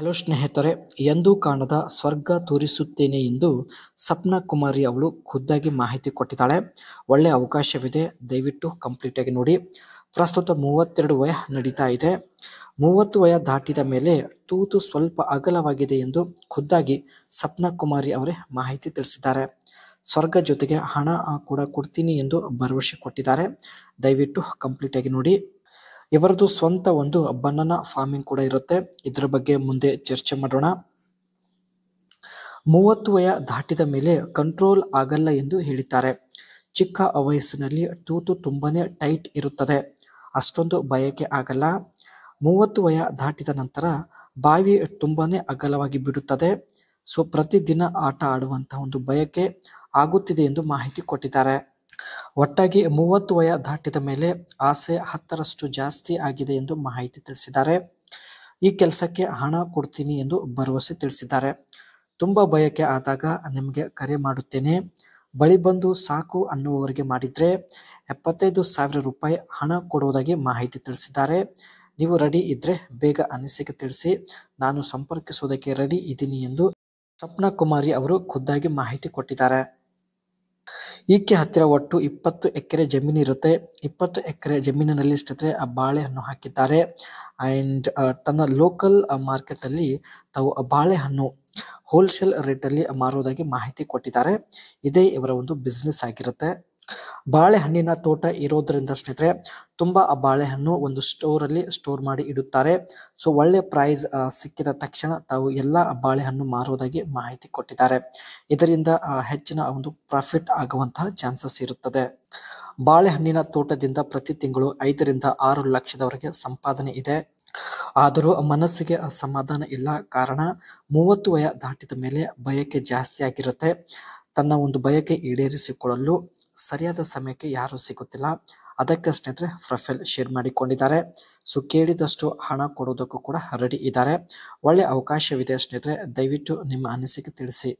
Hello ಸ್ನೇಹಿತರೆ, ಎಂದೂ ಕಾಣದ ಸ್ವರ್ಗ ತೋರಿಸುತ್ತೇನೆ ಎಂದು ಸಪ್ನಾ ಕುಮಾರಿ ಅವಳು ಖುದ್ದಾಗಿ ಮಾಹಿತಿ ಕೊಟ್ಟಿದ್ದಾಳೆ. ಒಳ್ಳೆ ಅವಕಾಶವಿದೆ, ದಯವಿಟ್ಟು ಕಂಪ್ಲೀಟ್ ಆಗಿ ನೋಡಿ. ಪ್ರಸ್ತುತ 32 ವಯ ನಡೀತಾ ಇದೆ. 30 ವಯ ದಾಟಿದ ಮೇಲೆ ತೂತು ಸ್ವಲ್ಪ ಅಗಲವಾಗಿದೆ ಎಂದು ಖುದ್ದಾಗಿ ಸಪ್ನಾ ಕುಮಾರಿ ಅವರೇ ಮಾಹಿತಿ ತಿಳಿಸಿದ್ದಾರೆ. ಸ್ವರ್ಗ ಜೊತೆಗೆ ಹಣ ಕೂಡ ಕೊಡ್ತೀನಿ ಎಂದು ಭರವಸೆ ಕೊಟ್ಟಿದ್ದಾರೆ. ದಯವಿಟ್ಟು ಕಂಪ್ಲೀಟ್ ಆಗಿ ನೋಡಿ. ಇವರದು ಸ್ವಂತ ಒಂದು ಬನಾನಾ ಫಾರ್ಮಿಂಗ್ ಕೂಡ ಇರುತ್ತೆ. ಇದರ ಬಗ್ಗೆ ಮುಂದೆ ಚರ್ಚೆ ಮಾಡೋಣ. 30 ವಯ ದಾಟಿದ ಮೇಲೆ ಕಂಟ್ರೋಲ್ ಆಗಲ್ಲ ಎಂದು ಹೇಳಿದ್ದಾರೆ. ಚಿಕ್ಕ ವಯಸ್ಸಿನಲ್ಲಿ ತೂತು ತುಂಬಾನೇ ಟೈಟ್ ಇರುತ್ತದೆ, ಅಷ್ಟೊಂದು ಬಯಕೆ ಆಗಲ್ಲ. 30 ವಯ ದಾಟಿದ ನಂತರ ಬಾವಿ ತುಂಬಾನೇ ಅಗಲವಾಗಿ ಬಿಡುತ್ತದೆ. ಸೊ ಪ್ರತಿದಿನ ಆಟ ಆಡುವಂತಹ ಒಂದು ಬಯಕೆ ಆಗುತ್ತಿದೆ ಎಂದು ಮಾಹಿತಿ ಕೊಟ್ಟಿದ್ದಾರೆ. ಒಟ್ಟಾಗಿ 30 ವಯ ದಾಟಿದ ಮೇಲೆ ಆಸೆ 10ರಷ್ಟು ಜಾಸ್ತಿ ಆಗಿದೆ ಎಂದು ಮಾಹಿತಿ ತಿಳಿಸಿದ್ದಾರೆ. ಈ ಕೆಲಸಕ್ಕೆ ಹಣ ಕೊಡ್ತೀನಿ ಎಂದು ಭರವಸೆ ತಿಳಿಸಿದ್ದಾರೆ. ತುಂಬ ಬಯಕೆ ಆದಾಗ ನಿಮಗೆ ಕರೆ ಮಾಡುತ್ತೇನೆ, ಬಳಿ ಬಂದು ಸಾಕು ಅನ್ನುವವರಿಗೆ ಮಾಡಿದ್ರೆ 75,000 ರೂಪಾಯಿ ಹಣ ಕೊಡುವುದಾಗಿ ಮಾಹಿತಿ ತಿಳಿಸಿದ್ದಾರೆ. ನೀವು ರೆಡಿ ಇದ್ರೆ ಬೇಗ ಅನಿಸಿಕೆ ತಿಳಿಸಿ, ನಾನು ಸಂಪರ್ಕಿಸೋದಕ್ಕೆ ರೆಡಿ ಇದ್ದೀನಿ ಎಂದು ಸಪ್ನಾ ಕುಮಾರಿ ಅವರು ಖುದ್ದಾಗಿ ಮಾಹಿತಿ ಕೊಟ್ಟಿದ್ದಾರೆ. ಈಕೆ ಹತ್ತಿರ ಒಟ್ಟು 20 ಎಕರೆ ಜಮೀನು ಇರುತ್ತೆ. 20 ಎಕರೆ ಜಮೀನಿನಲ್ಲಿ ಸ್ನೇಹಿತರೆ ಬಾಳೆಹಣ್ಣು ಹಾಕಿದ್ದಾರೆ. ಆ್ಯಂಡ್ ತನ್ನ ಲೋಕಲ್ ಮಾರ್ಕೆಟಲ್ಲಿ ತಾವು ಬಾಳೆಹಣ್ಣು ಹೋಲ್ಸೇಲ್ ರೇಟಲ್ಲಿ ಮಾರೋದಾಗಿ ಮಾಹಿತಿ ಕೊಟ್ಟಿದ್ದಾರೆ. ಇದೇ ಇವರ ಒಂದು ಬಿಸ್ನೆಸ್ ಆಗಿರುತ್ತೆ. ಬಾಳೆಹಣ್ಣಿನ ತೋಟ ಇರೋದ್ರಿಂದ ಸ್ನೇಹಿತರೆ ತುಂಬ ಬಾಳೆಹಣ್ಣು ಒಂದು ಸ್ಟೋರಲ್ಲಿ ಸ್ಟೋರ್ ಮಾಡಿ ಇಡುತ್ತಾರೆ. ಸೊ ಒಳ್ಳೆ ಪ್ರೈಸ್ ಸಿಕ್ಕಿದ ತಕ್ಷಣ ತಾವು ಎಲ್ಲ ಬಾಳೆಹಣ್ಣು ಮಾರೋದಾಗಿ ಮಾಹಿತಿ ಕೊಟ್ಟಿದ್ದಾರೆ. ಇದರಿಂದ ಹೆಚ್ಚಿನ ಒಂದು ಪ್ರಾಫಿಟ್ ಆಗುವಂತಹ ಚಾನ್ಸಸ್ ಇರುತ್ತದೆ. ಬಾಳೆಹಣ್ಣಿನ ತೋಟದಿಂದ ಪ್ರತಿ ತಿಂಗಳು 5 ರಿಂದ 6 ಲಕ್ಷದವರೆಗೆ ಸಂಪಾದನೆ ಇದೆ. ಆದರೂ ಮನಸ್ಸಿಗೆ ಸಮಾಧಾನ ಇಲ್ಲ. ಕಾರಣ 30 ವಯ ದಾಟಿದ ಮೇಲೆ ಬಯಕೆ ಜಾಸ್ತಿ ಆಗಿರುತ್ತೆ. ತನ್ನ ಒಂದು ಬಯಕೆ ಈಡೇರಿಸಿಕೊಳ್ಳಲು ಸರಿಯಾದ ಸಮಯಕ್ಕೆ ಯಾರೂ ಸಿಗುತ್ತಿಲ್ಲ. ಅದಕ್ಕೆ ಸ್ನೇಹಿತರೆ ಪ್ರೊಫೈಲ್ ಶೇರ್ ಮಾಡಿಕೊಂಡಿದ್ದಾರೆ. ಸೊ ಕೇಳಿದಷ್ಟು ಹಣ ಕೊಡೋದಕ್ಕೂ ಕೂಡ ರೆಡಿ ಇದ್ದಾರೆ. ಒಳ್ಳೆ ಅವಕಾಶವಿದೆ ಸ್ನೇಹಿತರೆ, ದಯವಿಟ್ಟು ನಿಮ್ಮ ಅನಿಸಿಕೆ ತಿಳಿಸಿ.